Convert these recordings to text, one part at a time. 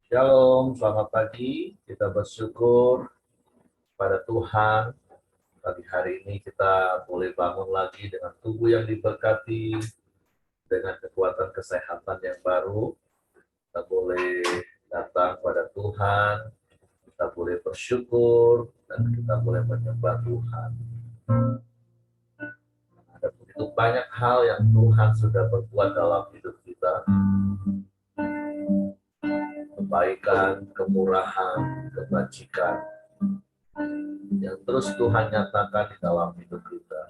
Shalom, selamat pagi. Kita bersyukur pada Tuhan. Pagi hari ini kita boleh bangun lagi dengan tubuh yang diberkati, dengan kekuatan kesehatan yang baru. Kita boleh datang pada Tuhan, kita boleh bersyukur, dan kita boleh menyembah Tuhan. Ada begitu banyak hal yang Tuhan sudah berbuat dalam hidup kita. Kebaikan, kemurahan, kebajikan yang terus Tuhan nyatakan di dalam hidup kita.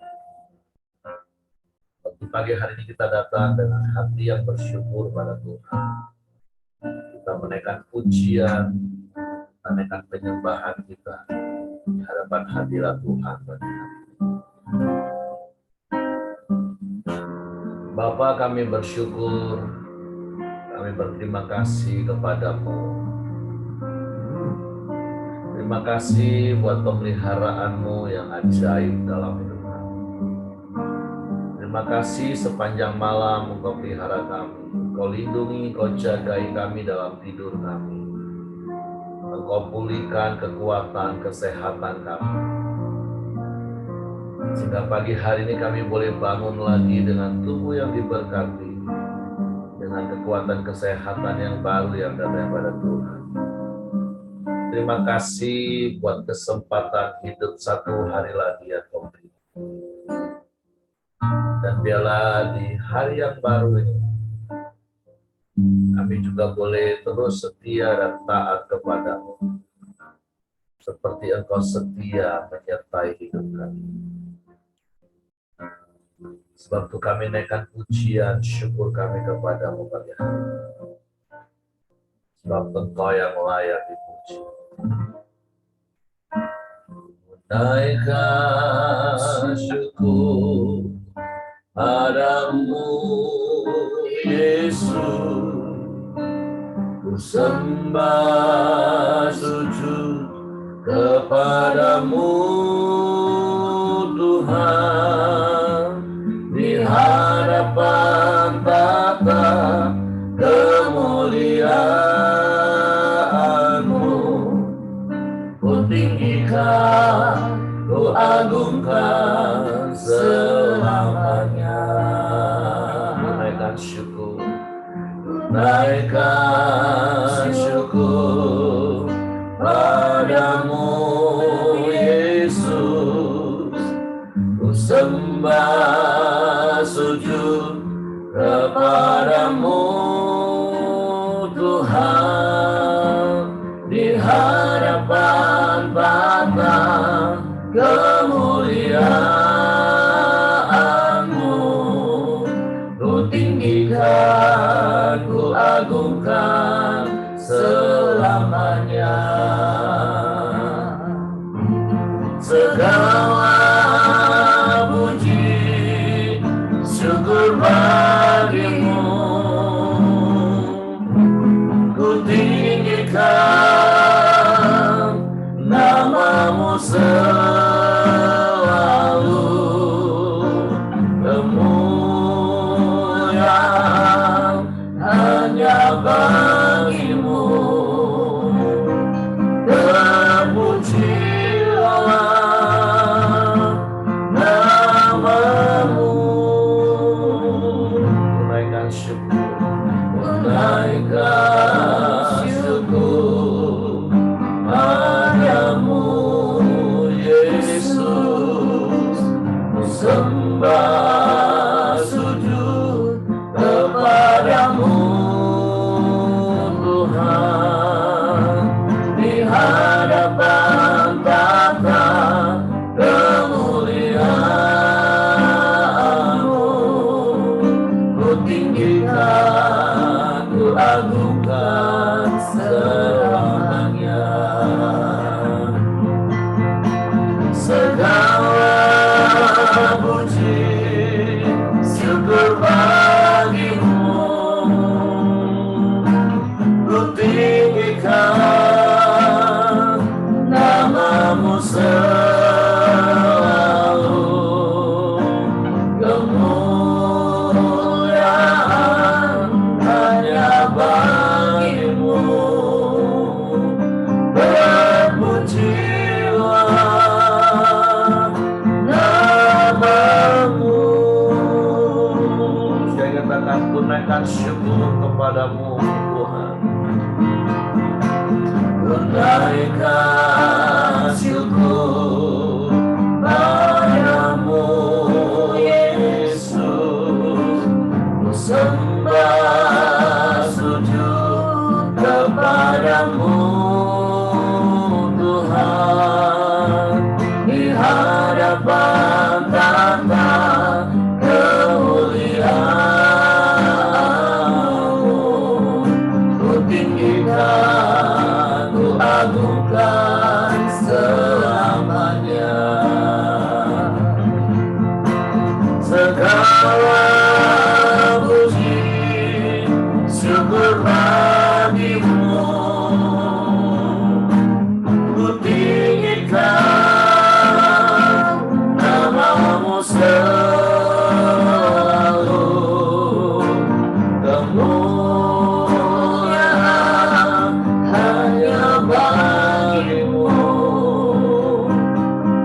Di pagi hari ini kita datang dengan hati yang bersyukur pada Tuhan. Kita menaikkan pujian, menaikkan penyembahan kita di hadapan hadirat Tuhan pada hari ini. Bapa, kami bersyukur, kami berterima kasih kepadamu. Terima kasih buat pemeliharaan-Mu yang ajaib dalam hidup kami. Terima kasih sepanjang malam Engkau pelihara kami. Engkau lindungi, Engkau jagai kami dalam tidur kami. Engkau pulihkan kekuatan, kesehatan kami. Sehingga pagi hari ini kami boleh bangun lagi dengan tubuh yang diberkati, dengan kekuatan kesehatan yang baru yang datang pada Tuhan. Terima kasih buat kesempatan hidup satu hari lagi ya Tuhan. Dan biarlah di hari yang baru ini, kami juga boleh terus setia dan taat kepadamu. Seperti Engkau setia menyertai hidup kami. Sebab itu kami naikkan pujian, syukur kami kepadamu pagi hari ini. Sebab Engkau yang layak dipuji. Naikkan syukur padamu Yesus, ku sembah sujud kepadamu Tuhan, di hadapan tata kemuliaan-Mu, ku tinggikan, ku agungkan selamanya. Naikkan syukur, naikkan syukur padamu Yesus, ku sembah sujud kepadamu Tuhan, di hadapan bapa kemuliaan-Mu, ku tinggikan, ku agungkan selamanya. Segala puji syukur bagimu, ku tinggikan namamu selalu, kemuliaan hanya bagimu. Terpujilah namamu. Naikkan syukur, naikkan syukur padamu Yesus, sembah sujud kepadamu Tuhan, di hadapan tata kemuliaan-Mu, ku tinggikan, ku agungkan selamanya. Segala puji syukur bagimu, ku tinggikan namamu selalu, kemuliaan hanya bagimu. akan tunaikan syukur kepadamu Tuhan. Tunaikan syukur padamu Yesus, ku sembah sujud kepadamu Tuhan, di hadapan tata kemuliaan-Mu, ku tinggikan, ku agungkan selamanya. Segala puji syukur bagimu, ku tinggikan namamu selalu, kemuliaan hanya bagimu.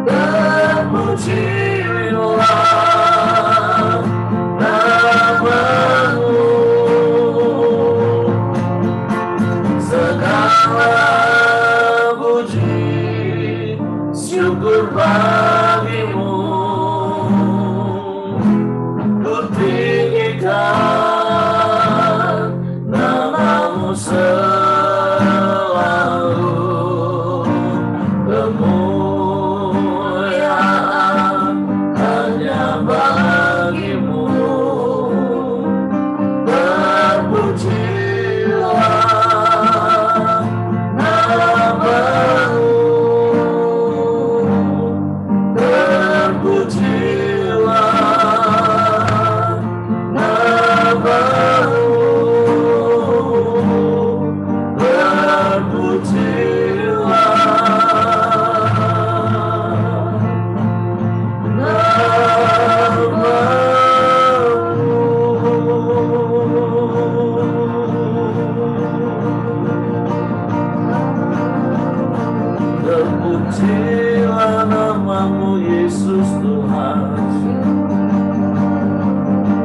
Terpujilah namamu, segala puji syukur bagimu, ku tinggikan namamu selalu, kemuliaan hanya bagimu. Terpujilah namamu, terpujilah namamu, terpujilah namamu Yesus Tuhan,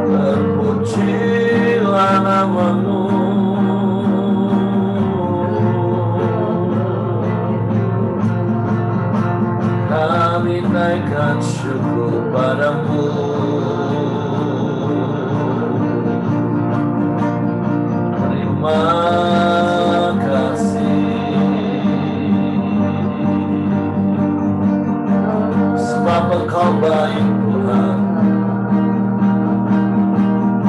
terpujilah namamu. Kami naikkan syukur padamu, terima kasih, sebab Engkau baik Tuhan,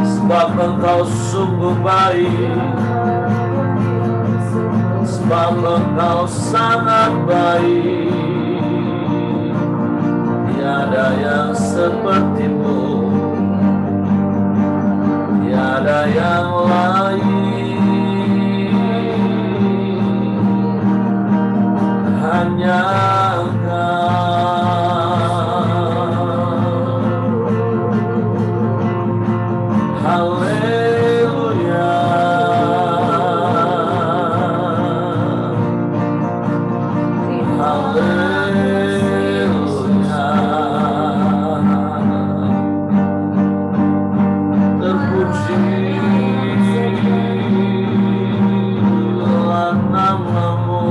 sebab Engkau sungguh baik, sebab Engkau sangat baik. Tiada yang sepertimu, tiada yang lain, hanya Haleluya, haleluya. Terpujilah namamu,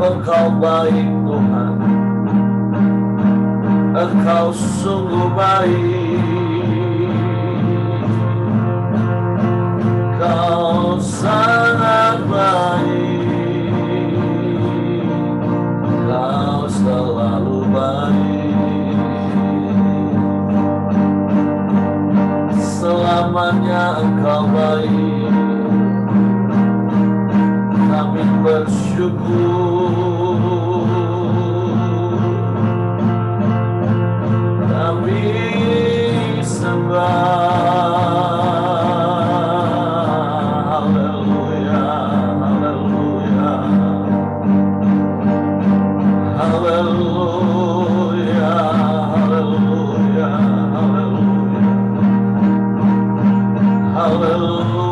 Engkau baik Tuhan, Engkau sungguh baik, Kau sangat baik, Kau selalu baik, selamanya Engkau baik. Kami bersyukur, kami sembah. Haleluya, haleluya, haleluya, haleluya, haleluya, haleluya.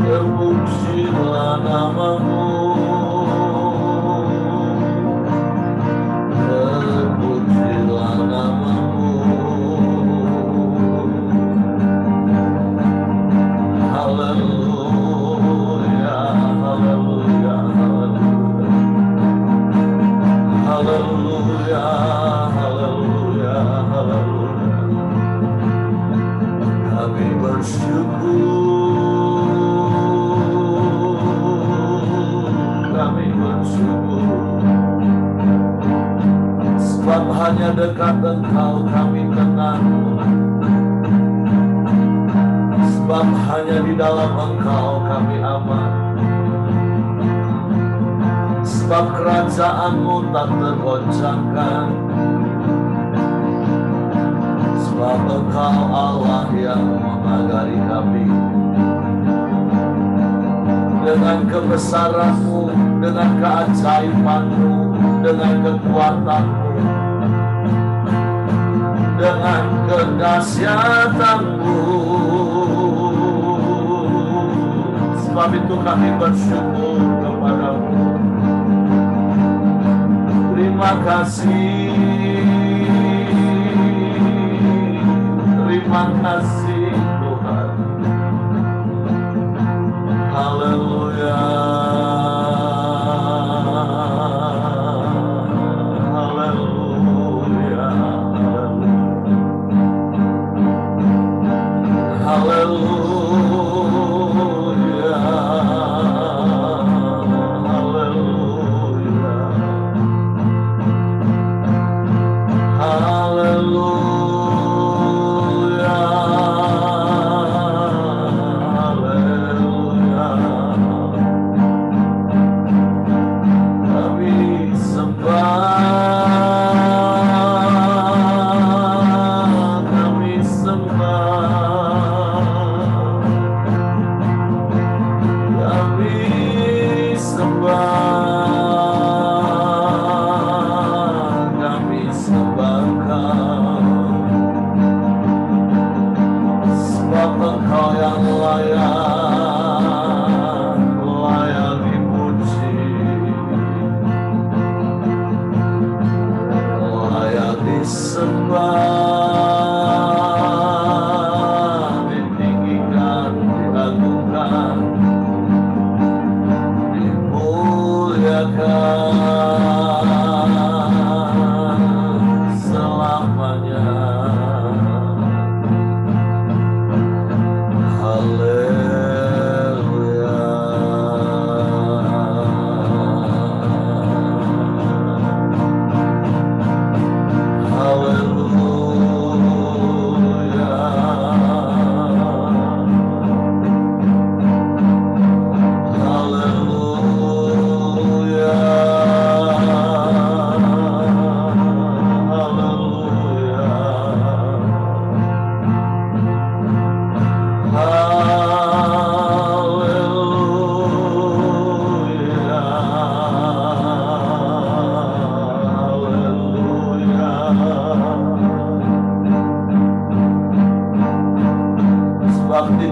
Terpujilah namamu, terpujilah namamu. Haleluya, haleluya, haleluya, haleluya, haleluya. Kami bersyukur, kami bersyukur, sebab hanya dekat Engkau kami tenang, sebab hanya di dalam Engkau kami aman, sebab kerajaan-Mu tak tergoncangkan, sebab Engkau Allah yang mengagari kami. Dengan kebesaran-Mu, dengan keajaiban-Mu, dengan kekuatan-Mu, dengan kedahsyatan-Mu. Sebab itu kami bersyukur kepada-Mu. Terima kasih, terima kasih Tuhan. Haleluya, haleluya, haleluya, haleluya, haleluya.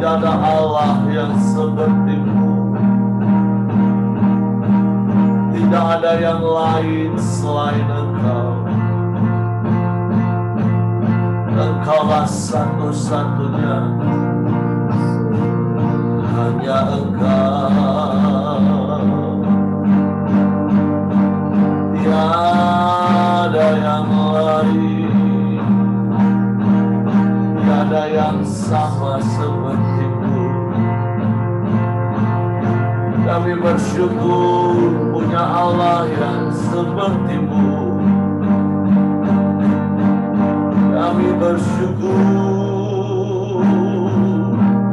tidak ada Allah yang seperti-Mu. Tidak ada yang lain selain Engkau. Engkaulah satu-satunya. punya Engkau. Tiada yang lain, tiada yang sama seperti-Mu. Kami bersyukur punya Allah yang seperti-Mu. Kami bersyukur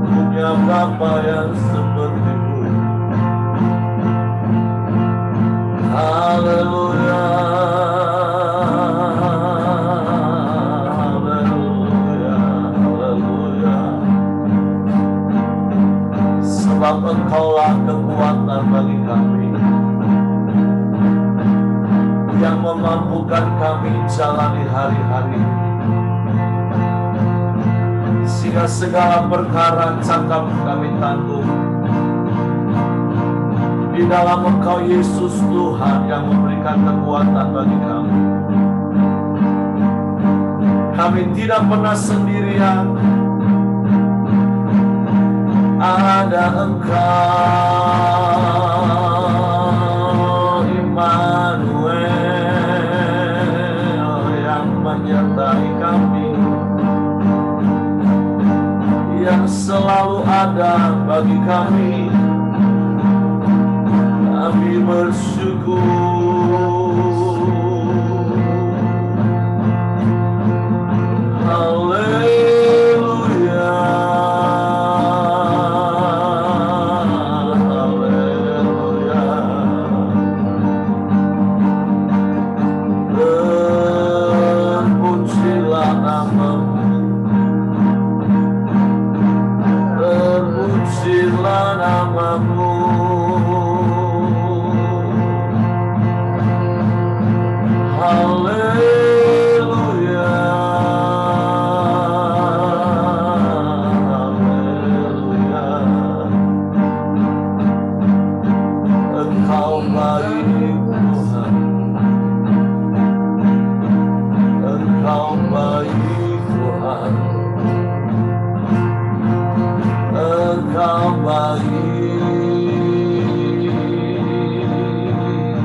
punya Bapa yang seperti-Mu. Haleluya, haleluya, haleluya. Sebab Engkaulah kekuatan bagi kami, yang memampukan kami jalani hari-hari, sehingga segala perkara cakap kami tanggung di dalam Engkau Yesus Tuhan yang memberikan kekuatan bagi kami. Kami tidak pernah sendirian, ada Engkau Immanuel yang menyertai kami, yang selalu ada bagi kami. Kami bersyukur. Haleluya, haleluya. Terpujilah nama-Mu, terpujilah nama-Mu. Haleluya, haleluya. Engkau baik Tuhan, Engkau baik Tuhan, Engkau baik,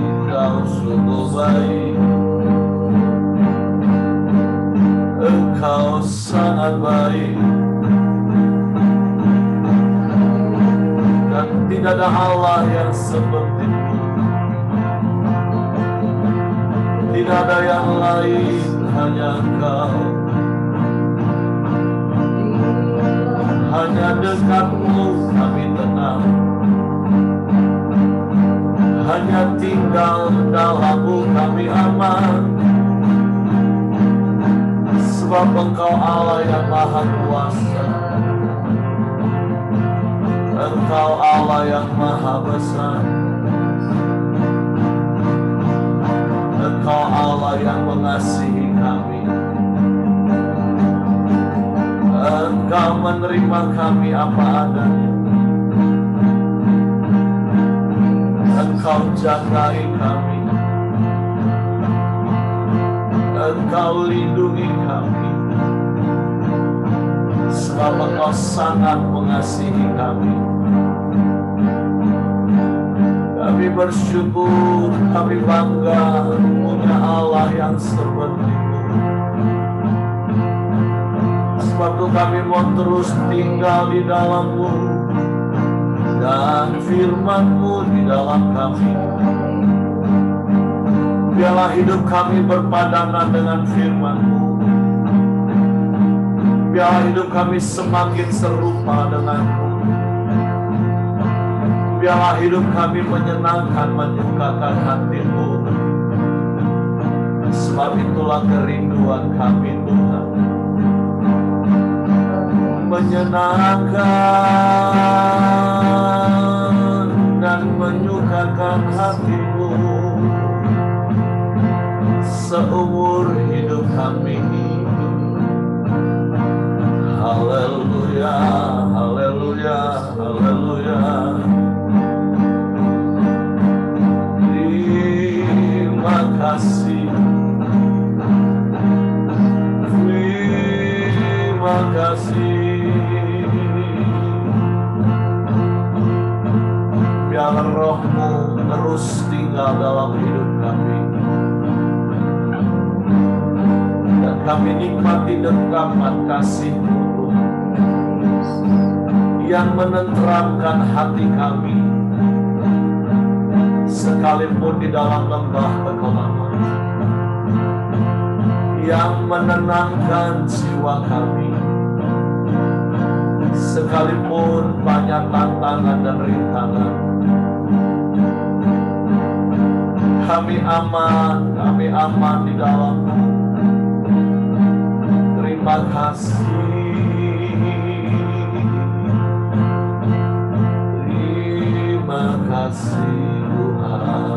Engkau sungguh baik. Engkau sangat baik, dan tidak ada Allah yang seperti-Mu. Tidak ada yang lain, hanya Engkau. Hanya dekat-Mu kami tenang, hanya tinggal dalam-Mu kami aman. Sebab Engkau Allah yang maha kuasa, Engkau Allah yang maha besar, Engkau Allah yang mengasihi kami. Engkau menerima kami apa adanya, Engkau jagai kami, Engkau lindungi kami, sebab Engkau sangat mengasihi kami. Kami bersyukur, kami bangga punya Allah yang seperti-Mu. Sebab itu kami mau terus tinggal di dalam-Mu, dan firman-Mu di dalam kami. Biarlah hidup kami berpadangan dengan firman-Mu. Biarlah hidup kami semakin serupa dengan-Mu. Biarlah hidup kami menyenangkan, menyukakan hati-Mu. Sebab itulah kerinduan kami, Tuhan. Menyenangkan dan menyukakan hati-Mu seumur hidup kami. Haleluya, haleluya, haleluya. Terima kasih, terima kasih. kami nikmati dengkapan kasih-Mu Tuhan, yang menenteramkan hati kami, sekalipun di dalam lembah kekelaman, yang menenangkan jiwa kami, sekalipun banyak tantangan dan rintangan. Kami aman di dalam-Mu. Terima kasih, terima kasih Tuhan.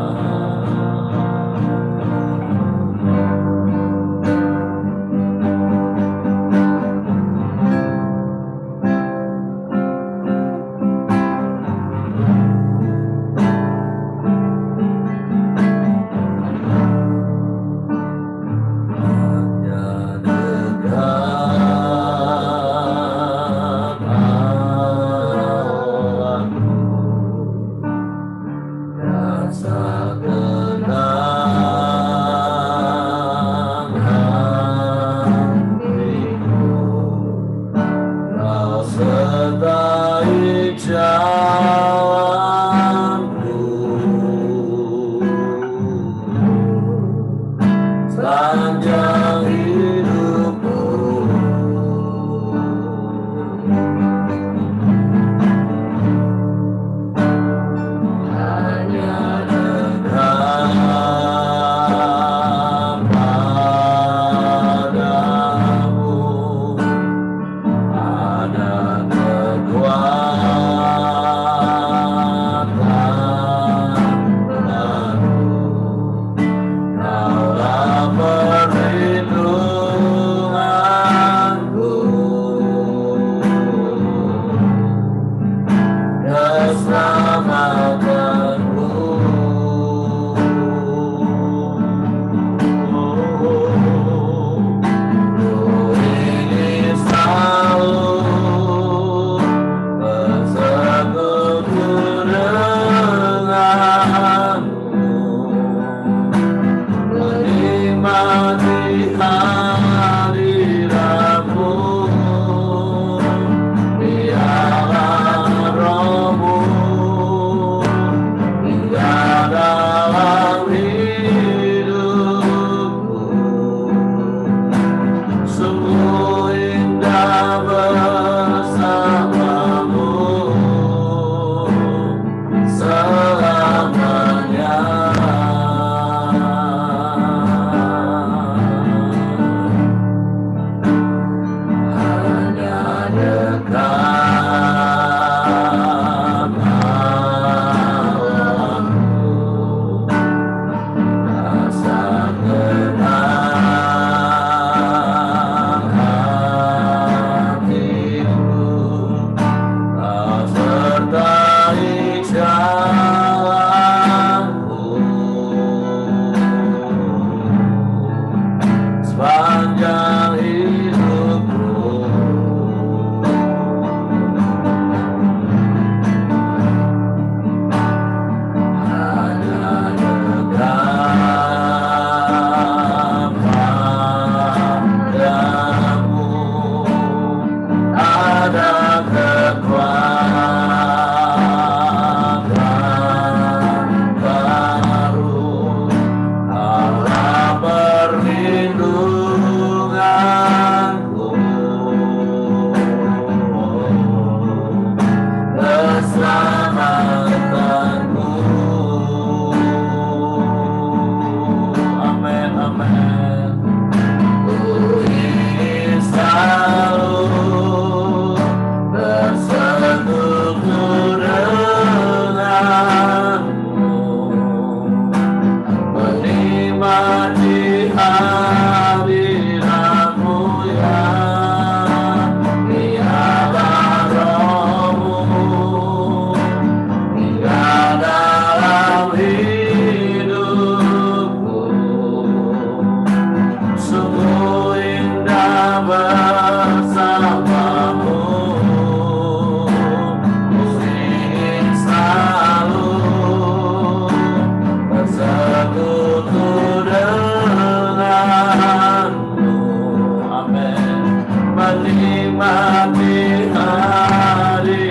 menikmati hadirat-Mu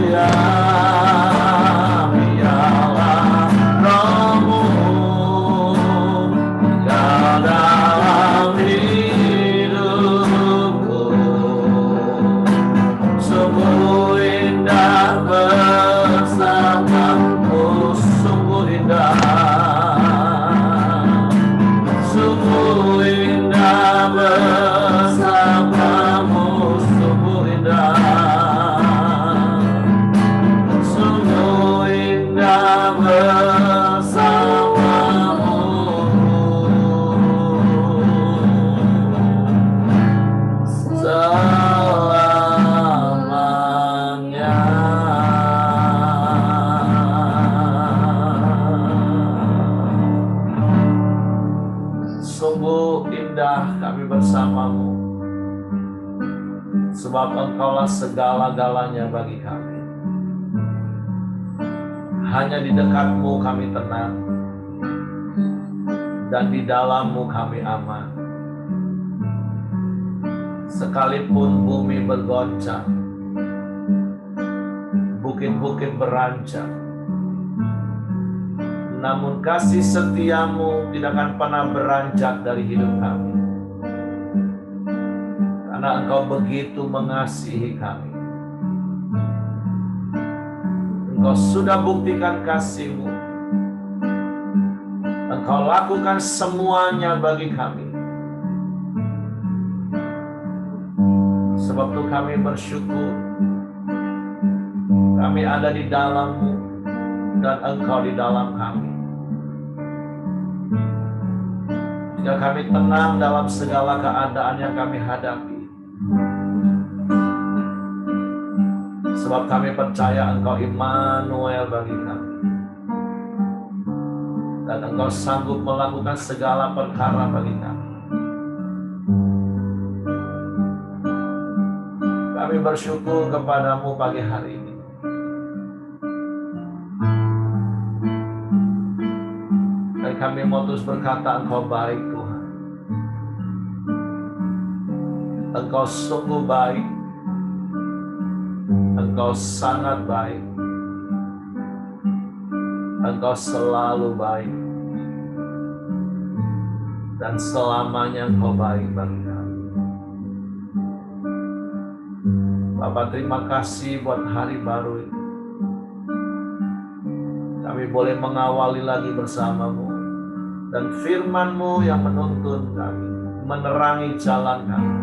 ya biarlah Roh-Mu tinggal dalam hidupku. Sungguh indah bersamamu, sungguh indah, sungguh indah bersamamu, sungguh indah, sungguh indah bersamamu. Selamanya. Sungguh indah kami bersamamu, sebab Engkaulah segala-galanya bagi kami. Hanya di dekat-Mu kami tenang, dan di dalam-Mu kami aman. Sekalipun bumi bergoncang, bukit-bukit beranjak, namun kasih setia-Mu tidak akan pernah beranjak dari hidup kami. Karena Engkau begitu mengasihi kami. Engkau sudah buktikan kasih-Mu. Engkau lakukan semuanya bagi kami. Sebab itu kami bersyukur. Kami ada di dalam-Mu dan Engkau di dalam kami. Jika kami tenang dalam segala keadaan yang kami hadapi. Sebab kami percaya Engkau Immanuel bagi kami. Dan Engkau sanggup melakukan segala perkara bagi kami. Kami bersyukur kepadamu pagi hari ini. Dan kami mau terus berkata, Engkau baik Tuhan. Engkau sungguh baik. Engkau sangat baik. Engkau selalu baik. Dan selamanya Engkau baik bagi kami. Bapak, terima kasih buat hari baru ini. Kami boleh mengawali lagi bersama-Mu. Dan firman-Mu yang menuntun kami, menerangi jalan kami.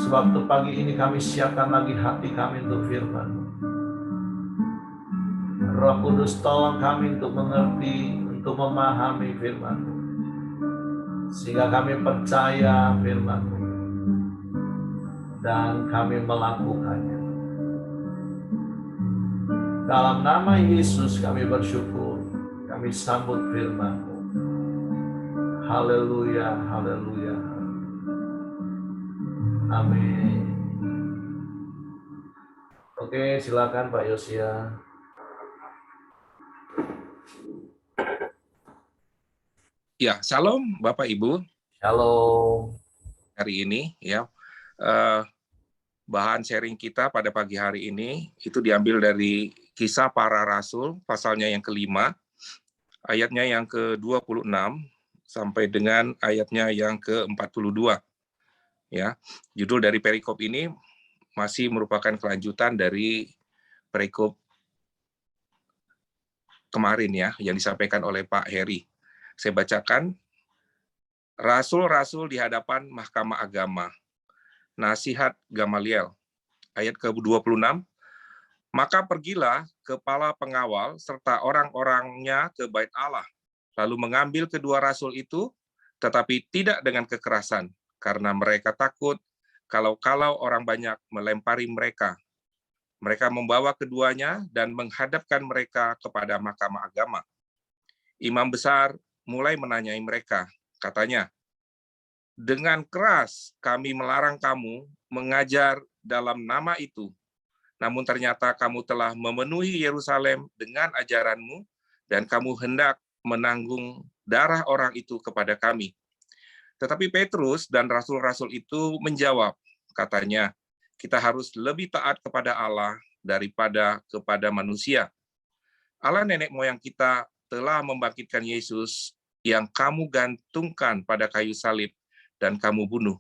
Sebab itu pagi ini kami siapkan lagi hati kami untuk firman-Mu. Roh Kudus tolong kami untuk mengerti, untuk memahami firman-Mu. Sehingga kami percaya firman-Mu. Dan kami melakukannya. Dalam nama Yesus kami bersyukur. Kami sambut firman-Mu. Haleluya, haleluya. Amin. Oke, silakan Pak Yosia. Ya, shalom Bapak Ibu. Shalom. Hari ini ya. Bahan sharing kita pada pagi hari ini itu diambil dari Kisah Para Rasul, pasalnya yang ke-5, ayatnya yang ke-26 sampai dengan ayatnya yang ke-42. Ya, judul dari perikop ini masih merupakan kelanjutan dari perikop kemarin ya, yang disampaikan oleh Pak Heri. Saya bacakan, Rasul-Rasul di hadapan Mahkamah Agama. Nasihat Gamaliel, ayat ke-26, maka pergilah kepala pengawal serta orang-orangnya ke bait Allah, lalu mengambil kedua rasul itu, tetapi tidak dengan kekerasan, karena mereka takut kalau-kalau orang banyak melempari mereka. Mereka membawa keduanya dan menghadapkan mereka kepada Mahkamah Agama. Imam besar mulai menanyai mereka, katanya, dengan keras kami melarang kamu mengajar dalam nama itu. Namun ternyata kamu telah memenuhi Yerusalem dengan ajaranmu dan kamu hendak menanggung darah orang itu kepada kami. Tetapi Petrus dan rasul-rasul itu menjawab, katanya, kita harus lebih taat kepada Allah daripada kepada manusia. Allah nenek moyang kita telah membangkitkan Yesus yang kamu gantungkan pada kayu salib dan kamu bunuh.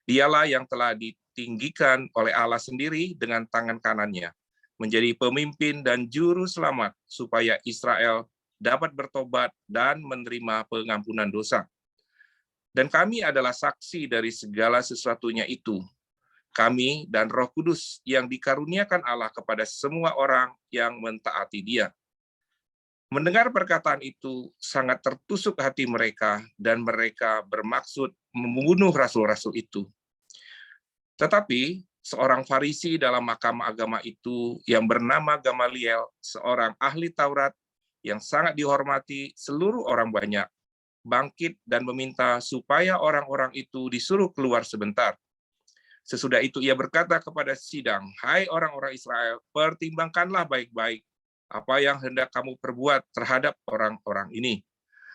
Dialah yang telah ditinggikan oleh Allah sendiri dengan tangan kanannya, menjadi pemimpin dan juru selamat supaya Israel dapat bertobat dan menerima pengampunan dosa. Dan kami adalah saksi dari segala sesuatunya itu. Kami dan Roh Kudus yang dikaruniakan Allah kepada semua orang yang mentaati Dia. Mendengar perkataan itu, sangat tertusuk hati mereka, dan mereka bermaksud membunuh rasul-rasul itu. Tetapi seorang Farisi dalam mahkamah agama itu yang bernama Gamaliel, seorang ahli Taurat yang sangat dihormati seluruh orang banyak, bangkit dan meminta supaya orang-orang itu disuruh keluar sebentar. Sesudah itu ia berkata kepada sidang, "Hai orang-orang Israel, pertimbangkanlah baik-baik apa yang hendak kamu perbuat terhadap orang-orang ini.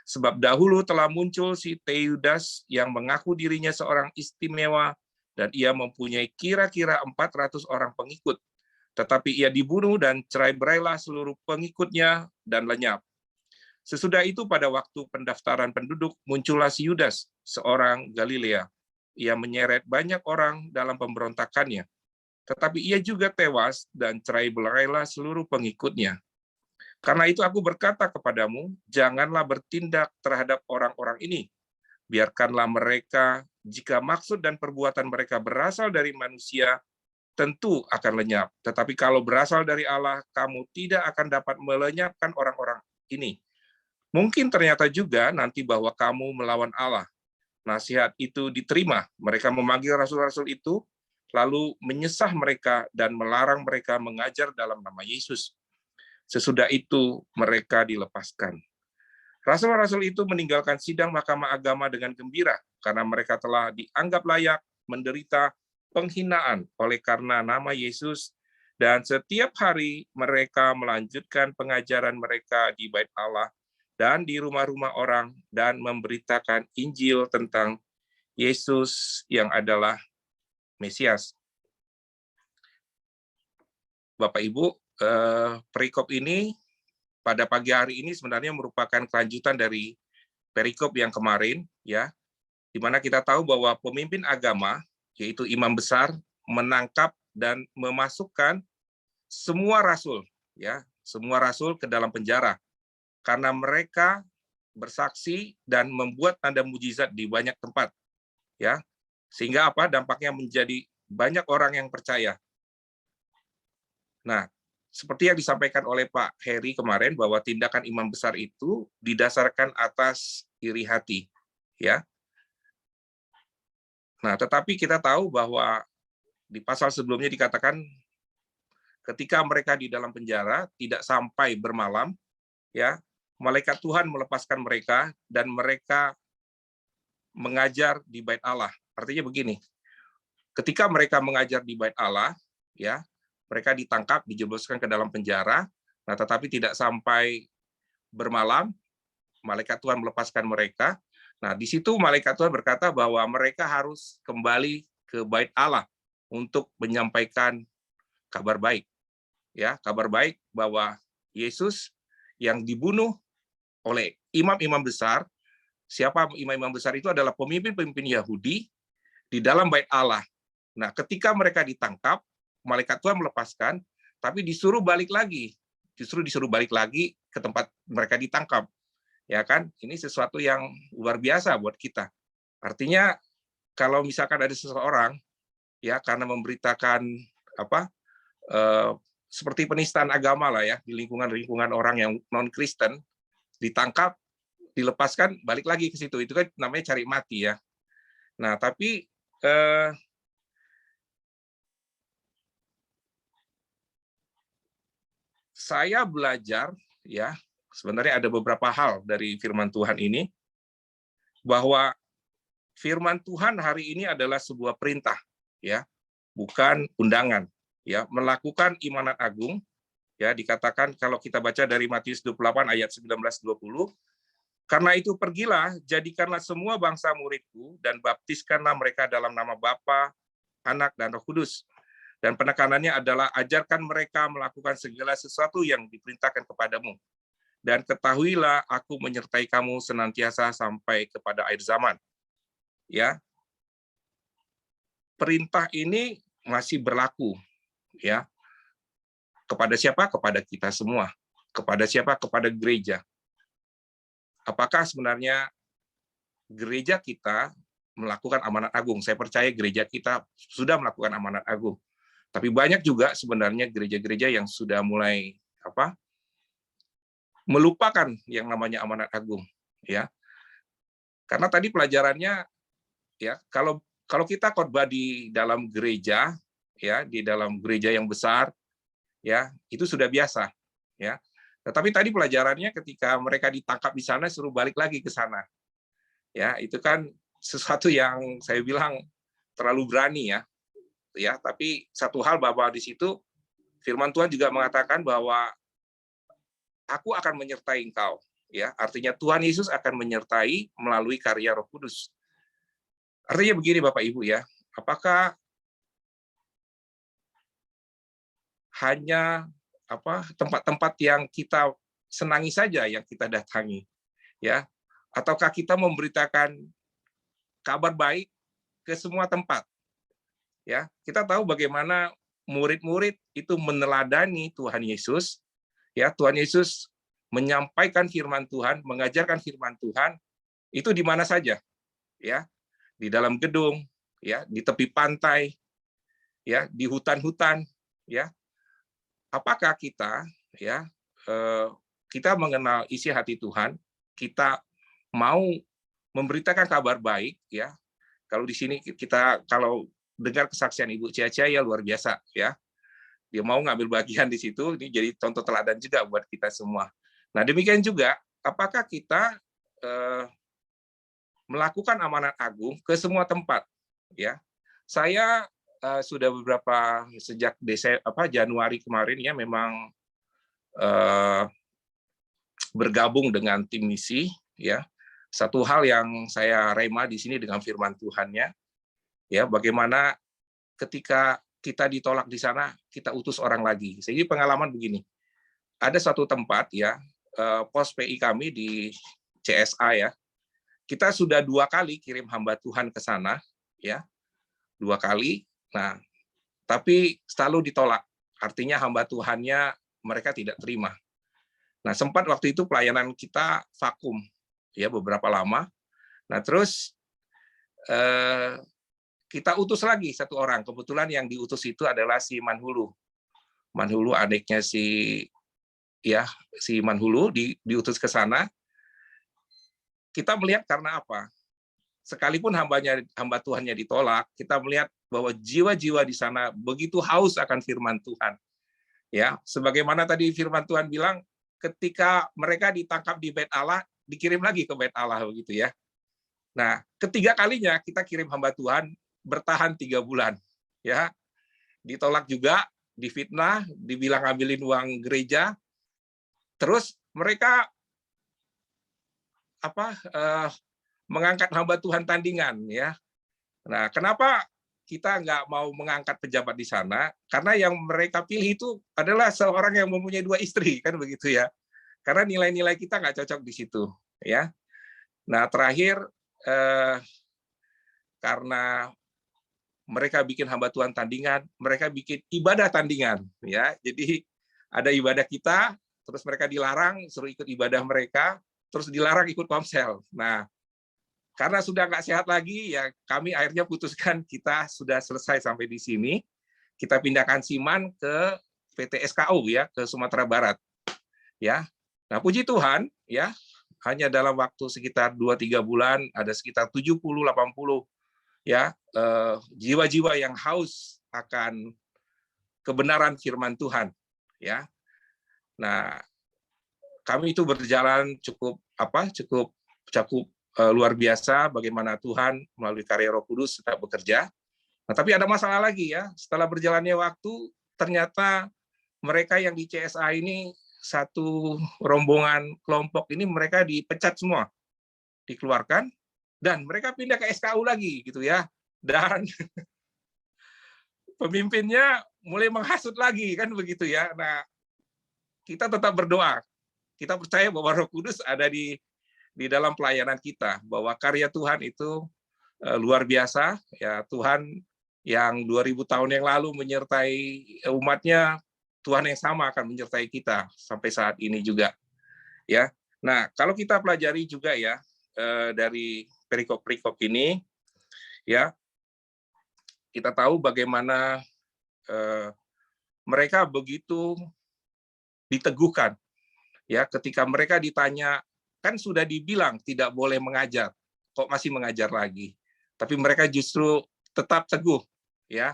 Sebab dahulu telah muncul si Teudas yang mengaku dirinya seorang istimewa, dan ia mempunyai kira-kira 400 orang pengikut. Tetapi ia dibunuh dan cerai-berailah seluruh pengikutnya dan lenyap. Sesudah itu pada waktu pendaftaran penduduk muncullah si Yudas, seorang Galilea. Ia menyeret banyak orang dalam pemberontakannya. Tetapi ia juga tewas dan cerai-berailah seluruh pengikutnya. Karena itu aku berkata kepadamu, janganlah bertindak terhadap orang-orang ini. Biarkanlah mereka, jika maksud dan perbuatan mereka berasal dari manusia, tentu akan lenyap. Tetapi kalau berasal dari Allah, kamu tidak akan dapat melenyapkan orang-orang ini. Mungkin ternyata juga nanti bahwa kamu melawan Allah." Nasihat itu diterima. Mereka memanggil rasul-rasul itu, lalu menyesah mereka dan melarang mereka mengajar dalam nama Yesus. Sesudah itu mereka dilepaskan. Rasul-rasul itu meninggalkan sidang mahkamah agama dengan gembira karena mereka telah dianggap layak menderita penghinaan oleh karena nama Yesus, dan setiap hari mereka melanjutkan pengajaran mereka di Bait Allah dan di rumah-rumah orang dan memberitakan Injil tentang Yesus yang adalah Mesias. Bapak Ibu, perikop ini pada pagi hari ini sebenarnya merupakan kelanjutan dari perikop yang kemarin, ya, di mana kita tahu bahwa pemimpin agama, yaitu imam besar, menangkap dan memasukkan semua rasul, ya, semua rasul ke dalam penjara karena mereka bersaksi dan membuat tanda mujizat di banyak tempat, ya, sehingga apa dampaknya menjadi banyak orang yang percaya. Nah, seperti yang disampaikan oleh Pak Heri kemarin bahwa tindakan imam besar itu didasarkan atas iri hati, ya. Nah, tetapi kita tahu bahwa di pasal sebelumnya dikatakan ketika mereka di dalam penjara tidak sampai bermalam, ya, malaikat Tuhan melepaskan mereka dan mereka mengajar di Bait Allah. Artinya begini, ketika mereka mengajar di Bait Allah, ya, mereka ditangkap, dijebloskan ke dalam penjara, nah tetapi tidak sampai bermalam, malaikat Tuhan melepaskan mereka. Nah, di situ malaikat Tuhan berkata bahwa mereka harus kembali ke Bait Allah untuk menyampaikan kabar baik. Ya, kabar baik bahwa Yesus yang dibunuh oleh imam-imam besar, siapa imam-imam besar itu adalah pemimpin-pemimpin Yahudi di dalam Bait Allah. Nah, ketika mereka ditangkap, malaikat Tuhan melepaskan, tapi disuruh balik lagi. Justru disuruh balik lagi ke tempat mereka ditangkap. Ya kan? Ini sesuatu yang luar biasa buat kita. Artinya kalau misalkan ada seseorang ya karena memberitakan apa seperti penistaan agama lah ya di lingkungan orang yang non-Kristen, ditangkap, dilepaskan, balik lagi ke situ. Itu kan namanya cari mati ya. Nah, tapi saya belajar ya, sebenarnya ada beberapa hal dari firman Tuhan ini, bahwa firman Tuhan hari ini adalah sebuah perintah ya, bukan undangan ya, melakukan imanat agung ya, dikatakan kalau kita baca dari Matius 28 ayat 19-20, Karena itu pergilah, jadikanlah semua bangsa muridku, dan baptiskanlah mereka dalam nama Bapa, Anak, dan Roh Kudus. Dan penekanannya adalah ajarkan mereka melakukan segala sesuatu yang diperintahkan kepadamu. Dan ketahuilah aku menyertai kamu senantiasa sampai kepada akhir zaman. Ya, perintah ini masih berlaku, ya. Kepada siapa? Kepada kita semua. Kepada siapa? Kepada gereja. Apakah sebenarnya gereja kita melakukan amanat agung? Saya percaya gereja kita sudah melakukan amanat agung. Tapi banyak juga sebenarnya gereja-gereja yang sudah mulai melupakan yang namanya amanat agung, ya. Karena tadi pelajarannya, ya, kalau kita khotbah di dalam gereja, ya, di dalam gereja yang besar, ya, itu sudah biasa, ya. Tetapi tadi pelajarannya ketika mereka ditangkap di sana suruh balik lagi ke sana. Ya, itu kan sesuatu yang saya bilang terlalu berani, ya. Ya, tapi satu hal bahwa di situ firman Tuhan juga mengatakan bahwa aku akan menyertai engkau, ya. Artinya Tuhan Yesus akan menyertai melalui karya Roh Kudus. Artinya begini Bapak Ibu, ya. Apakah hanya tempat-tempat yang kita senangi saja yang kita datangi, ya? Ataukah kita memberitakan kabar baik ke semua tempat? Ya, kita tahu bagaimana murid-murid itu meneladani Tuhan Yesus. Ya, Tuhan Yesus menyampaikan firman Tuhan, mengajarkan firman Tuhan itu di mana saja, ya, di dalam gedung, ya, di tepi pantai, ya, di hutan-hutan, ya. Apakah kita, ya, kita mengenal isi hati Tuhan, kita mau memberitakan kabar baik, ya. Kalau di sini kita kalau dengar kesaksian Ibu Ciacia ya luar biasa, ya. Dia mau ngambil bagian di situ, ini jadi contoh teladan juga buat kita semua. Nah, demikian juga, apakah kita melakukan amanat agung ke semua tempat, ya? Saya sudah beberapa sejak Januari kemarin, ya, memang bergabung dengan tim misi, ya. Satu hal yang saya rema di sini dengan firman Tuhan-nya, ya, bagaimana ketika kita ditolak di sana, kita utus orang lagi. Jadi pengalaman begini, ada suatu tempat, ya, pos PI kami di CSA, ya, kita sudah 2 kali kirim hamba Tuhan ke sana, ya, 2 kali. Nah, tapi selalu ditolak. Artinya hamba Tuhannya mereka tidak terima. Nah, sempat waktu itu pelayanan kita vakum, ya, beberapa lama. Nah, terus kita utus lagi satu orang. Kebetulan yang diutus itu adalah si Manhulu. Manhulu adiknya si Manhulu diutus ke sana. Kita melihat karena apa? Sekalipun hamba Tuhannya ditolak, kita melihat bahwa jiwa-jiwa di sana begitu haus akan firman Tuhan. Ya, sebagaimana tadi firman Tuhan bilang, ketika mereka ditangkap di Bait Allah, dikirim lagi ke Bait Allah, begitu, ya. Nah, ketiga kalinya kita kirim hamba Tuhan, bertahan 3 bulan, ya, ditolak juga, difitnah, dibilang ngambilin uang gereja, terus mereka mengangkat hamba Tuhan tandingan, ya. Nah, kenapa kita nggak mau mengangkat pejabat di sana? Karena yang mereka pilih itu adalah seorang yang mempunyai 2 istri, kan begitu, ya. Karena nilai-nilai kita nggak cocok di situ, ya. Nah, terakhir karena mereka bikin hamba Tuhan tandingan, mereka bikin ibadah tandingan, ya. Jadi ada ibadah kita, terus mereka dilarang suruh ikut ibadah mereka, terus dilarang ikut komsel. Nah, karena sudah nggak sehat lagi, ya kami akhirnya putuskan kita sudah selesai sampai di sini. Kita pindahkan Siman ke PT SKU, ya, ke Sumatera Barat, ya. Nah, puji Tuhan, ya, hanya dalam waktu sekitar 2-3 bulan ada sekitar 70-80, ya, jiwa-jiwa yang haus akan kebenaran firman Tuhan, ya. Nah, kami itu berjalan cukup luar biasa bagaimana Tuhan melalui karya Roh Kudus tetap bekerja. Nah, tapi ada masalah lagi, ya. Setelah berjalannya waktu, ternyata mereka yang di CSA ini, satu rombongan kelompok ini mereka dipecat semua. dikeluarkan, dan mereka pindah ke SKU lagi gitu ya. Dan pemimpinnya mulai menghasut lagi kan begitu ya. Nah, kita tetap berdoa. Kita percaya bahwa Roh Kudus ada di dalam pelayanan kita, bahwa karya Tuhan itu luar biasa ya. Tuhan yang 2000 tahun yang lalu menyertai umatnya, Tuhan yang sama akan menyertai kita sampai saat ini juga ya. Nah, kalau kita pelajari juga ya dari perikop-perikop ini ya, kita tahu bagaimana mereka begitu diteguhkan ya ketika mereka ditanya, kan sudah dibilang tidak boleh mengajar, kok masih mengajar lagi. Tapi mereka justru tetap teguh ya.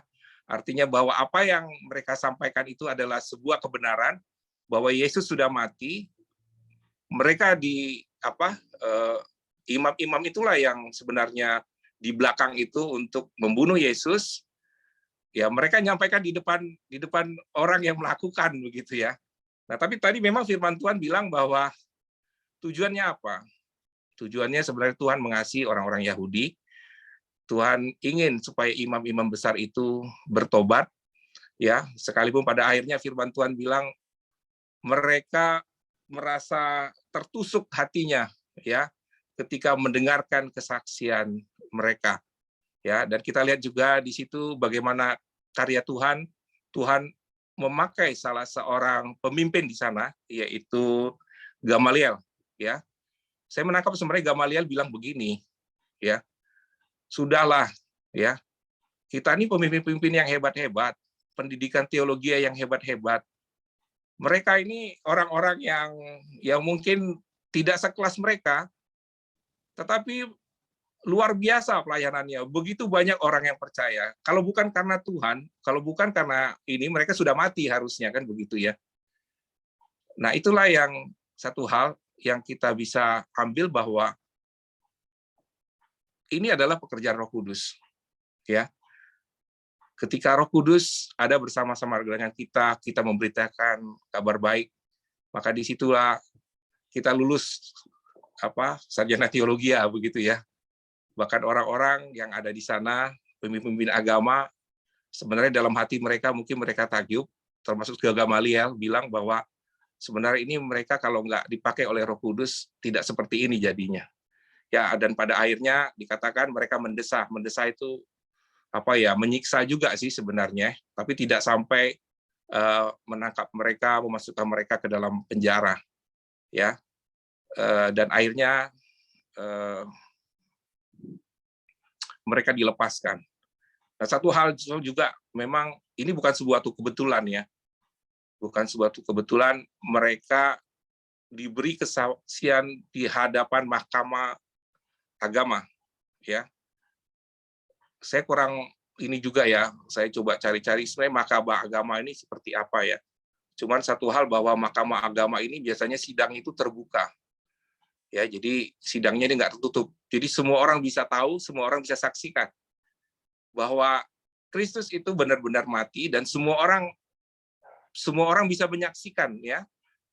Artinya bahwa apa yang mereka sampaikan itu adalah sebuah kebenaran, bahwa Yesus sudah mati. Mereka imam-imam itulah yang sebenarnya di belakang itu untuk membunuh Yesus. Ya, mereka nyampaikan di depan orang yang melakukan begitu ya. Nah, tapi tadi memang firman Tuhan bilang bahwa tujuannya apa? Tujuannya sebenarnya Tuhan mengasihi orang-orang Yahudi. Tuhan ingin supaya imam-imam besar itu bertobat ya, sekalipun pada akhirnya firman Tuhan bilang mereka merasa tertusuk hatinya ya ketika mendengarkan kesaksian mereka ya. Dan kita lihat juga di situ bagaimana karya Tuhan. Tuhan memakai salah seorang pemimpin di sana, yaitu Gamaliel ya. Saya menangkap sebenarnya Gamaliel bilang begini ya, sudahlah ya, kita ini pemimpin-pemimpin yang hebat-hebat, pendidikan teologi yang hebat-hebat. Mereka ini orang-orang yang mungkin tidak sekelas mereka, tetapi luar biasa pelayanannya. Begitu banyak orang yang percaya. Kalau bukan karena Tuhan, kalau bukan karena ini, mereka sudah mati harusnya, kan begitu ya. Nah, itulah yang satu hal yang kita bisa ambil, bahwa ini adalah pekerjaan Roh Kudus. Ya. Ketika Roh Kudus ada bersama-sama dengan kita memberitakan kabar baik, maka disitulah kita lulus sarjana teologi ya, begitu ya. Bahkan orang-orang yang ada di sana, pemimpin agama, sebenarnya dalam hati mereka mungkin mereka takjub, termasuk ke Gamaliel bilang bahwa sebenarnya ini mereka kalau nggak dipakai oleh Roh Kudus tidak seperti ini jadinya. Ya, dan pada akhirnya dikatakan mereka mendesah itu menyiksa juga sih sebenarnya, tapi tidak sampai menangkap mereka, memasukkan mereka ke dalam penjara ya. Dan akhirnya mereka dilepaskan. Nah, satu hal juga, memang ini bukan suatu kebetulan ya, bukan suatu kebetulan mereka diberi kesaksian di hadapan mahkamah agama ya. Saya kurang ini juga ya, saya coba cari-cari sebenarnya mahkamah agama ini seperti apa ya. Cuman satu hal, bahwa mahkamah agama ini biasanya sidang itu terbuka. Ya, jadi sidangnya ini nggak tertutup. Jadi semua orang bisa tahu, semua orang bisa saksikan bahwa Kristus itu benar-benar mati, dan semua orang bisa menyaksikan ya,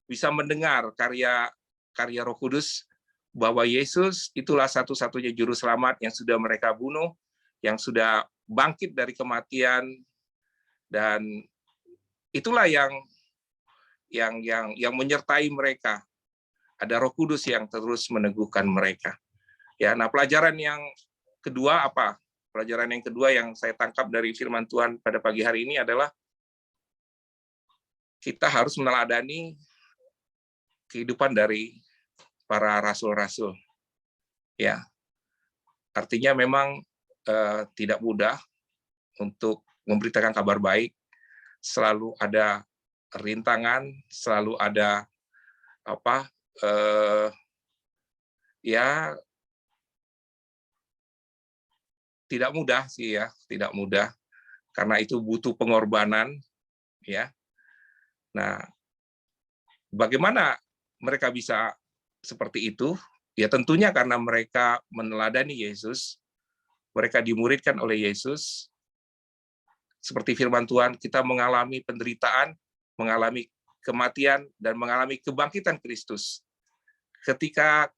bisa mendengar karya Roh Kudus, bahwa Yesus itulah satu-satunya juru selamat yang sudah mereka bunuh, yang sudah bangkit dari kematian, dan itulah yang menyertai mereka. Ada Roh Kudus yang terus meneguhkan mereka. Ya, nah pelajaran yang kedua apa? Pelajaran yang kedua yang saya tangkap dari firman Tuhan pada pagi hari ini adalah kita harus meneladani kehidupan dari para rasul-rasul. Ya, artinya memang tidak mudah untuk memberitakan kabar baik. Selalu ada rintangan, selalu ada tidak mudah sih ya, tidak mudah, karena itu butuh pengorbanan ya. Nah, bagaimana mereka bisa seperti itu? Ya tentunya karena mereka meneladani Yesus, mereka dimuridkan oleh Yesus. Seperti firman Tuhan, kita mengalami penderitaan, mengalami kematian, dan mengalami kebangkitan Kristus. Ketika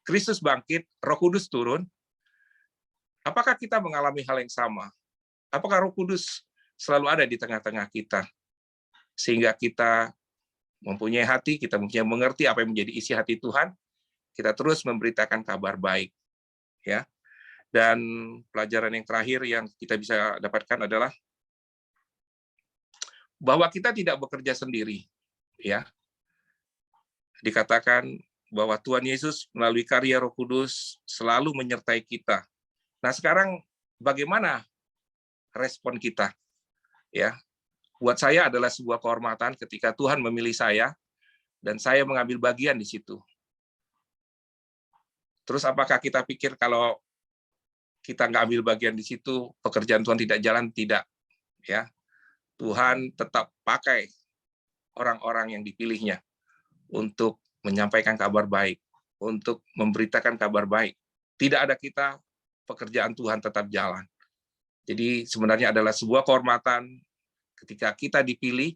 Kristus bangkit, Roh Kudus turun, apakah kita mengalami hal yang sama? Apakah Roh Kudus selalu ada di tengah-tengah kita? Sehingga kita mempunyai hati, kita mempunyai mengerti apa yang menjadi isi hati Tuhan, kita terus memberitakan kabar baik. Ya. Dan pelajaran yang terakhir yang kita bisa dapatkan adalah bahwa kita tidak bekerja sendiri. Ya. Dikatakan bahwa Tuhan Yesus melalui karya Roh Kudus selalu menyertai kita. Nah, sekarang bagaimana respon kita? Ya, buat saya adalah sebuah kehormatan ketika Tuhan memilih saya dan saya mengambil bagian di situ. Terus apakah kita pikir kalau kita nggak ambil bagian di situ, pekerjaan Tuhan tidak jalan? Tidak. Ya, Tuhan tetap pakai orang-orang yang dipilihnya untuk menyampaikan kabar baik, untuk memberitakan kabar baik. Tidak ada kita, pekerjaan Tuhan tetap jalan. Jadi sebenarnya adalah sebuah kehormatan ketika kita dipilih,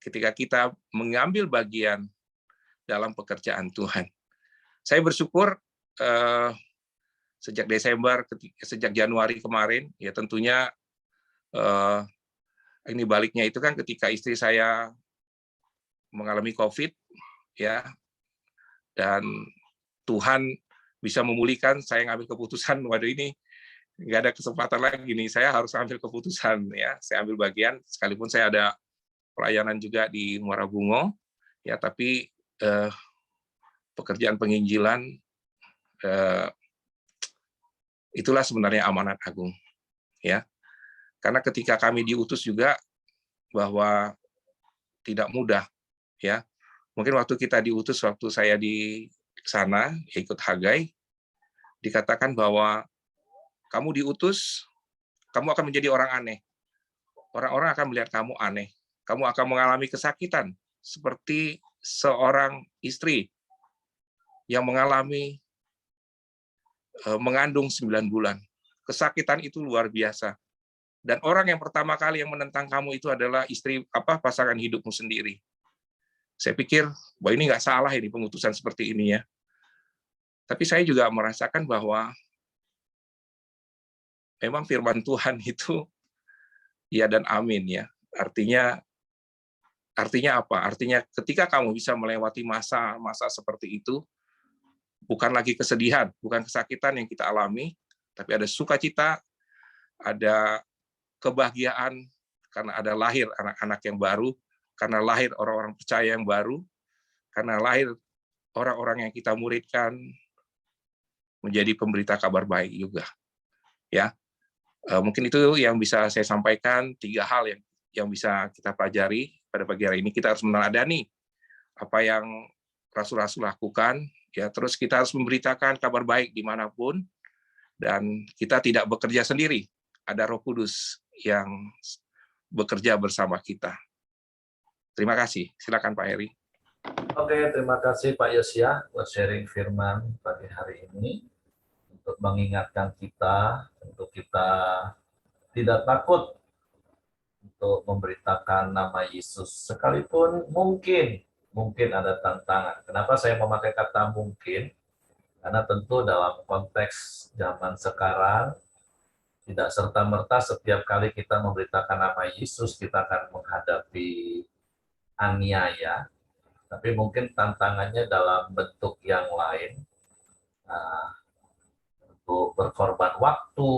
ketika kita mengambil bagian dalam pekerjaan Tuhan. Saya bersyukur sejak Desember, sejak Januari kemarin, ya tentunya ini baliknya itu kan ketika istri saya mengalami COVID, ya, dan Tuhan bisa memulihkan, saya ngambil keputusan, waduh ini nggak ada kesempatan lagi nih, saya harus ambil keputusan, ya, saya ambil bagian, sekalipun saya ada pelayanan juga di Muara Bungo, ya, tapi pekerjaan penginjilan itulah sebenarnya amanat agung, ya, karena ketika kami diutus juga bahwa tidak mudah, ya, mungkin waktu kita diutus, waktu saya di sana ikut Hagai, dikatakan bahwa kamu diutus, kamu akan menjadi orang aneh. Orang-orang akan melihat kamu aneh. Kamu akan mengalami kesakitan seperti seorang istri yang mengalami mengandung 9 bulan. Kesakitan itu luar biasa. Dan orang yang pertama kali yang menentang kamu itu adalah istri, pasangan hidupmu sendiri. Saya pikir, bahwa ini nggak salah ini pengutusan seperti ini, ya. Tapi saya juga merasakan bahwa memang firman Tuhan itu ya dan amin, ya. Artinya apa? Artinya ketika kamu bisa melewati masa-masa seperti itu, bukan lagi kesedihan, bukan kesakitan yang kita alami, tapi ada sukacita, ada kebahagiaan karena ada lahir anak-anak yang baru, karena lahir orang-orang percaya yang baru, karena lahir orang-orang yang kita muridkan menjadi pemberita kabar baik juga. Ya, mungkin itu yang bisa saya sampaikan, 3 hal yang bisa kita pelajari pada pagi hari ini. Kita harus meneladani apa yang rasul-rasul lakukan, ya. Terus kita harus memberitakan kabar baik dimanapun, dan kita tidak bekerja sendiri. Ada Roh Kudus yang bekerja bersama kita. Terima kasih. Silakan Pak Heri. Oke, terima kasih Pak Yosia buat sharing firman pagi hari ini, untuk mengingatkan kita, untuk kita tidak takut untuk memberitakan nama Yesus, sekalipun mungkin ada tantangan. Kenapa saya memakai kata mungkin? Karena tentu dalam konteks zaman sekarang, tidak serta-merta setiap kali kita memberitakan nama Yesus, kita akan menghadapi aniaya, tapi mungkin tantangannya dalam bentuk yang lain, untuk berkorban waktu,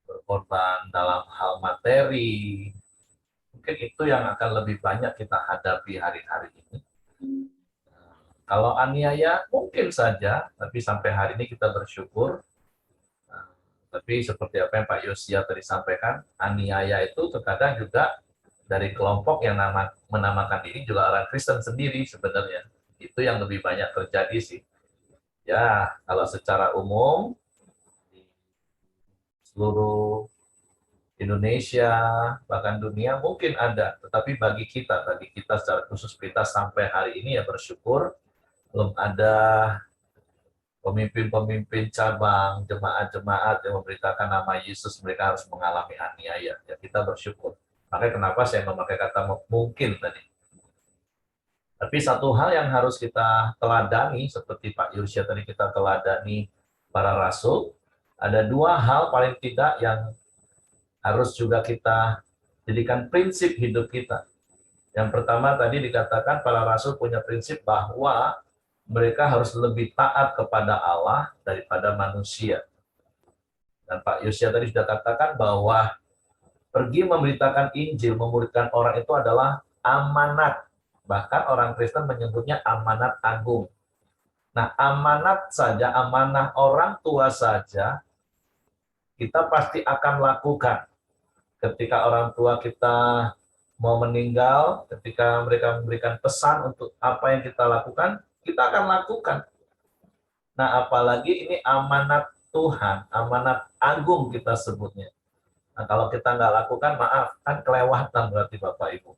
berkorban dalam hal materi. Mungkin itu yang akan lebih banyak kita hadapi hari-hari ini. Kalau aniaya mungkin saja, tapi sampai hari ini kita bersyukur. Tapi seperti apa yang Pak Yosia tadi sampaikan, aniaya itu terkadang juga dari kelompok yang menamakan diri juga orang Kristen sendiri sebenarnya. Itu yang lebih banyak terjadi sih. Ya, kalau secara umum di seluruh Indonesia, bahkan dunia mungkin ada, tetapi bagi kita secara khusus kita sampai hari ini ya bersyukur belum ada pemimpin-pemimpin cabang, jemaat-jemaat yang memberitakan nama Yesus, mereka harus mengalami aniaya. Ya, kita bersyukur. Makanya kenapa saya memakai kata mungkin tadi. Tapi satu hal yang harus kita teladani, seperti Pak Yusya tadi kita teladani para rasul, ada dua hal paling tidak yang harus juga kita jadikan prinsip hidup kita. Yang pertama tadi dikatakan para rasul punya prinsip bahwa mereka harus lebih taat kepada Allah daripada manusia. Dan Pak Yusya tadi sudah katakan bahwa pergi memberitakan Injil, memuridkan orang itu adalah amanat. Bahkan orang Kristen menyebutnya amanat agung. Nah, amanat saja, amanah orang tua saja, kita pasti akan lakukan. Ketika orang tua kita mau meninggal, ketika mereka memberikan pesan untuk apa yang kita lakukan, kita akan lakukan. Nah, apalagi ini amanat Tuhan, amanat agung kita sebutnya. Nah, kalau kita nggak lakukan, maaf, kan kelewatan berarti Bapak Ibu.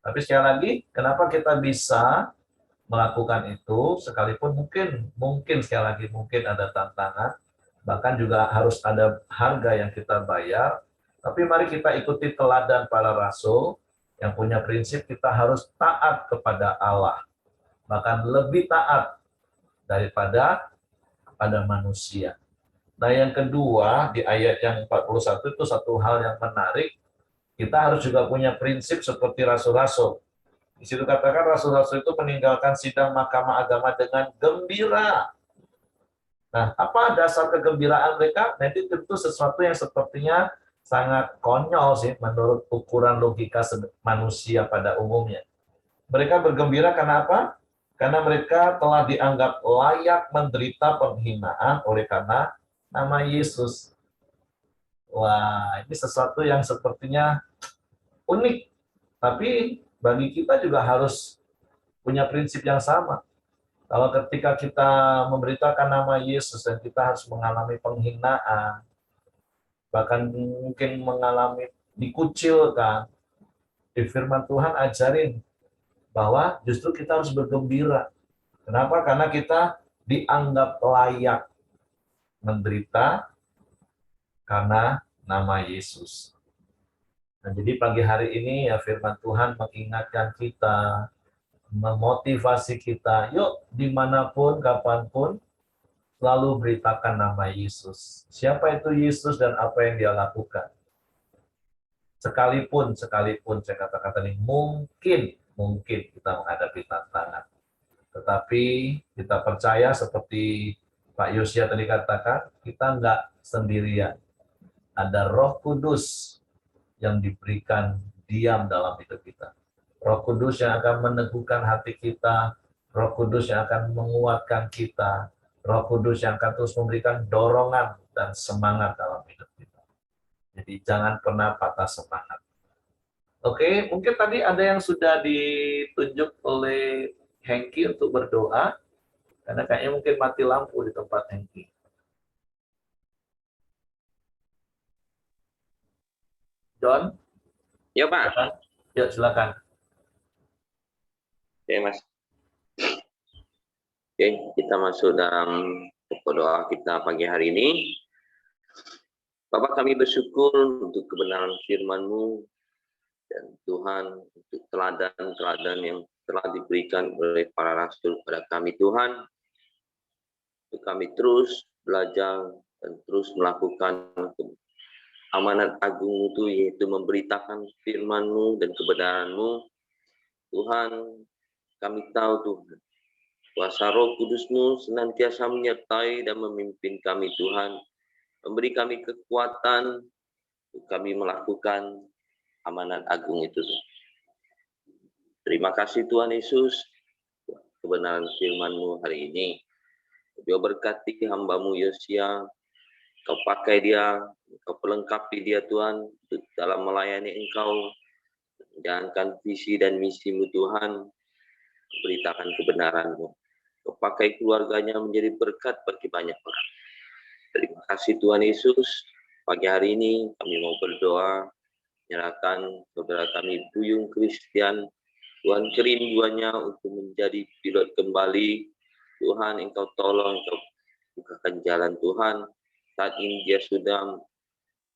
Tapi sekali lagi, kenapa kita bisa melakukan itu, sekalipun mungkin sekali lagi, mungkin ada tantangan, bahkan juga harus ada harga yang kita bayar, tapi mari kita ikuti teladan para rasul, yang punya prinsip kita harus taat kepada Allah, bahkan lebih taat daripada pada manusia. Nah, yang kedua, di ayat yang 41 itu satu hal yang menarik, kita harus juga punya prinsip seperti rasul-rasul. Di situ katakan rasul-rasul itu meninggalkan sidang mahkamah agama dengan gembira. Nah, apa dasar kegembiraan mereka? Nah, itu tentu sesuatu yang sepertinya sangat konyol sih menurut ukuran logika manusia pada umumnya. Mereka bergembira karena apa? Karena mereka telah dianggap layak menderita penghinaan oleh karena nama Yesus. Wah, ini sesuatu yang sepertinya unik. Tapi bagi kita juga harus punya prinsip yang sama. Kalau ketika kita memberitakan nama Yesus dan kita harus mengalami penghinaan, bahkan mungkin mengalami dikucilkan, di firman Tuhan ajarin bahwa justru kita harus bergembira. Kenapa? Karena kita dianggap layak menderita karena nama Yesus. Nah, jadi pagi hari ini ya firman Tuhan mengingatkan kita, memotivasi kita, yuk dimanapun, kapanpun, selalu beritakan nama Yesus. Siapa itu Yesus dan apa yang dia lakukan. Sekalipun saya katakan tadi, mungkin kita menghadapi tantangan. Tetapi kita percaya seperti Pak Yosya tadi katakan, kita nggak sendirian. Ada Roh Kudus yang diberikan diam dalam hidup kita. Roh Kudus yang akan meneguhkan hati kita, Roh Kudus yang akan menguatkan kita, Roh Kudus yang akan terus memberikan dorongan dan semangat dalam hidup kita. Jadi jangan pernah patah semangat. Oke, mungkin tadi ada yang sudah ditunjuk oleh Hengki untuk berdoa, karena kayaknya mungkin mati lampu di tempat Hengki. John? Ya, Pak. Ya, silakan. Oke, Mas. Oke, kita masuk dalam doa kita pagi hari ini. Bapak, kami bersyukur untuk kebenaran firman-Mu dan Tuhan untuk teladan-teladan yang telah diberikan oleh para rasul kepada kami, Tuhan. Untuk kami terus belajar dan terus melakukan amanat agung itu, yaitu memberitakan firman-Mu dan kebenaran-Mu. Tuhan, kami tahu Tuhan, kuasa Roh Kudus-Mu senantiasa menyertai dan memimpin kami Tuhan, memberi kami kekuatan untuk kami melakukan amanat agung itu. Terima kasih Tuhan Yesus, kebenaran firman-Mu hari ini. Kau berkati hamba-Mu Yosya, Kau pakai dia, Kau pelengkapi dia Tuhan, dalam melayani Engkau, menjalankan visi dan misi-Mu Tuhan, beritakan kebenaran-Mu. Kau pakai keluarganya menjadi berkat bagi banyak orang. Terima kasih Tuhan Yesus. Pagi hari ini kami mau berdoa, menyerahkan saudara kami Buyung Christian, Tuhan kerinduannya untuk menjadi pilot kembali. Tuhan, Engkau tolong, Engkau bukakan jalan Tuhan. Saat ini dia sudah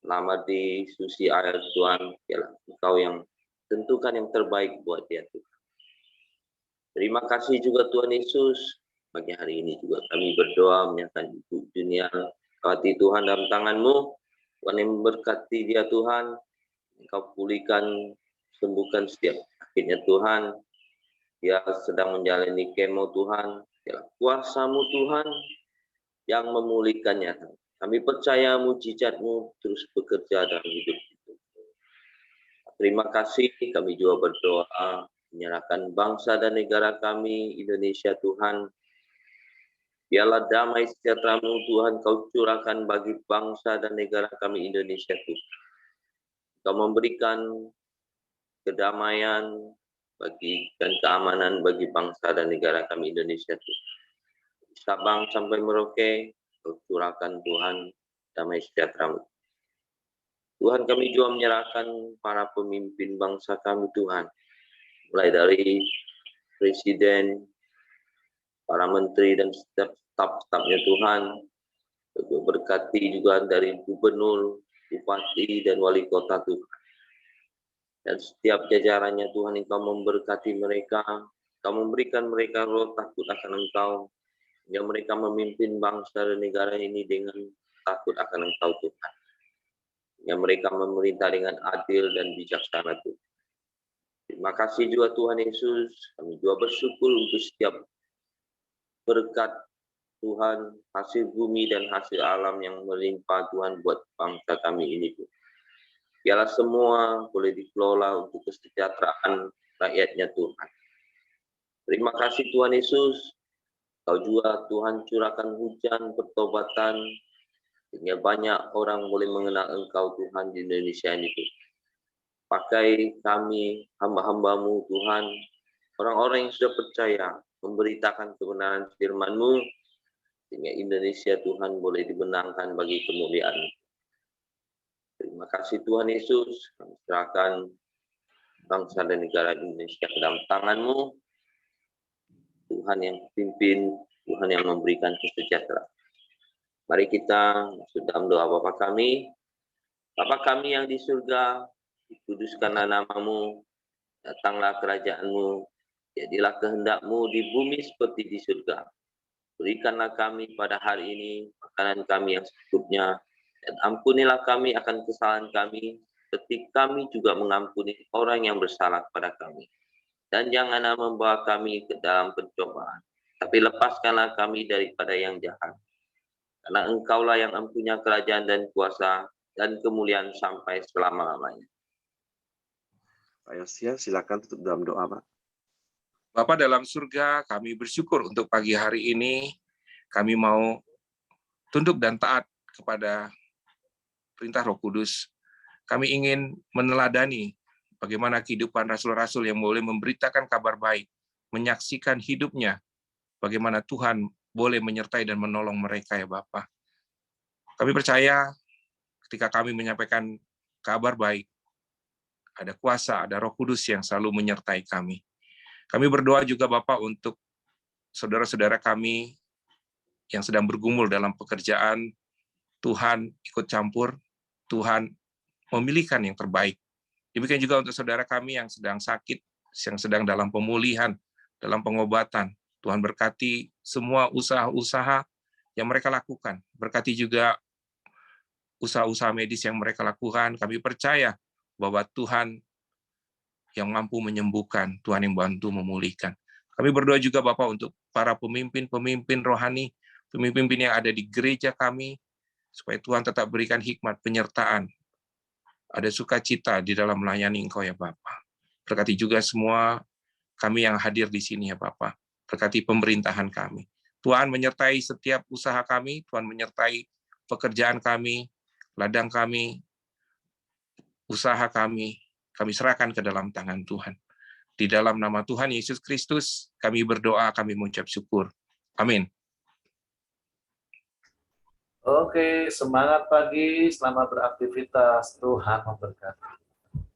lama di Susi Air Tuhan, ialah Engkau yang tentukan yang terbaik buat dia Tuhan. Terima kasih juga Tuhan Yesus. Pagi hari ini juga kami berdoa menyatakan Ibu Dunia hati Tuhan dalam tangan-Mu. Tuhan yang memberkati dia Tuhan. Engkau pulihkan, sembuhkan setiap sakitnya Tuhan. Dia sedang menjalani kemo Tuhan. Ya, kuasa-Mu Tuhan yang memulihkannya. Kami percaya mujizat-Mu terus bekerja dalam hidup itu. Terima kasih, kami juga berdoa menyerahkan bangsa dan negara kami, Indonesia Tuhan. Biarlah damai sejahtera-Mu Tuhan Kau curahkan bagi bangsa dan negara kami Indonesia Tuhan. Kau memberikan kedamaian dan keamanan bagi bangsa dan negara kami Indonesia Tuhan. Sabang sampai Merauke, Kau curahkan Tuhan damai sejahtera-Mu. Tuhan kami juga menyerahkan para pemimpin bangsa kami Tuhan. Mulai dari Presiden, para menteri dan staf-stafnya Tuhan. Berkati juga dari Gubernur, Bupati, dan Wali Kota Tuhan. Dan setiap jajarannya Tuhan Engkau memberkati mereka. Engkau memberikan mereka roh takut akan Engkau. Yang mereka memimpin bangsa dan negara ini dengan takut akan Engkau Tuhan. Yang mereka memerintah dengan adil dan bijaksana Tuhan. Terima kasih juga Tuhan Yesus. Kami juga bersyukur untuk setiap berkat Tuhan, hasil bumi dan hasil alam yang melimpah Tuhan buat bangsa kami ini Tuhan. Biarlah semua boleh dikelola untuk kesejahteraan rakyatnya Tuhan. Terima kasih Tuhan Yesus. Kau juga Tuhan curahkan hujan pertobatan, sehingga banyak orang boleh mengenal Engkau Tuhan di Indonesia ini Tuhan. Pakai kami hamba-hamba-Mu Tuhan, orang-orang yang sudah percaya, memberitakan kebenaran firman-Mu, sehingga Indonesia Tuhan boleh dibenangkan bagi kemuliaan. Terima kasih Tuhan Yesus, kami serahkan bangsa dan negara Indonesia ke dalam tangan-Mu. Tuhan yang pimpin, Tuhan yang memberikan kesejahteraan. Mari kita masuk dalam doa Bapa kami. Bapa kami yang di surga, dikuduskanlah nama-Mu, datanglah kerajaan-Mu, jadilah kehendak-Mu di bumi seperti di surga. Berikanlah kami pada hari ini makanan kami yang secukupnya, dan ampunilah kami akan kesalahan kami, seperti kami juga mengampuni orang yang bersalah kepada kami. Dan janganlah membawa kami ke dalam pencobaan, tapi lepaskanlah kami daripada yang jahat. Karena Engkaulah yang mempunyai kerajaan dan kuasa dan kemuliaan sampai selama-lamanya. Pak Yosia, silakan tutup dalam doa, Pak. Bapa dalam surga, kami bersyukur untuk pagi hari ini. Kami mau tunduk dan taat kepada perintah Roh Kudus. Kami ingin meneladani bagaimana kehidupan rasul-rasul yang boleh memberitakan kabar baik, menyaksikan hidupnya, bagaimana Tuhan boleh menyertai dan menolong mereka ya Bapa. Kami percaya ketika kami menyampaikan kabar baik, ada kuasa, ada Roh Kudus yang selalu menyertai kami. Kami berdoa juga Bapak untuk saudara-saudara kami yang sedang bergumul dalam pekerjaan, Tuhan ikut campur, Tuhan memilihkan yang terbaik. Demikian juga untuk saudara kami yang sedang sakit, yang sedang dalam pemulihan, dalam pengobatan. Tuhan berkati semua usaha-usaha yang mereka lakukan. Berkati juga usaha-usaha medis yang mereka lakukan. Kami percaya bahwa Tuhan yang mampu menyembuhkan, Tuhan yang bantu memulihkan. Kami berdoa juga Bapak untuk para pemimpin-pemimpin rohani, pemimpin yang ada di gereja kami, supaya Tuhan tetap berikan hikmat, penyertaan, ada sukacita di dalam melayani Engkau ya Bapa. Berkati juga semua kami yang hadir di sini ya Bapa. Berkati pemerintahan kami. Tuhan menyertai setiap usaha kami, Tuhan menyertai pekerjaan kami, ladang kami, usaha kami serahkan ke dalam tangan Tuhan. Di dalam nama Tuhan Yesus Kristus, kami berdoa, kami mengucap syukur. Amin. Oke, semangat pagi, selamat beraktivitas. Tuhan memberkati.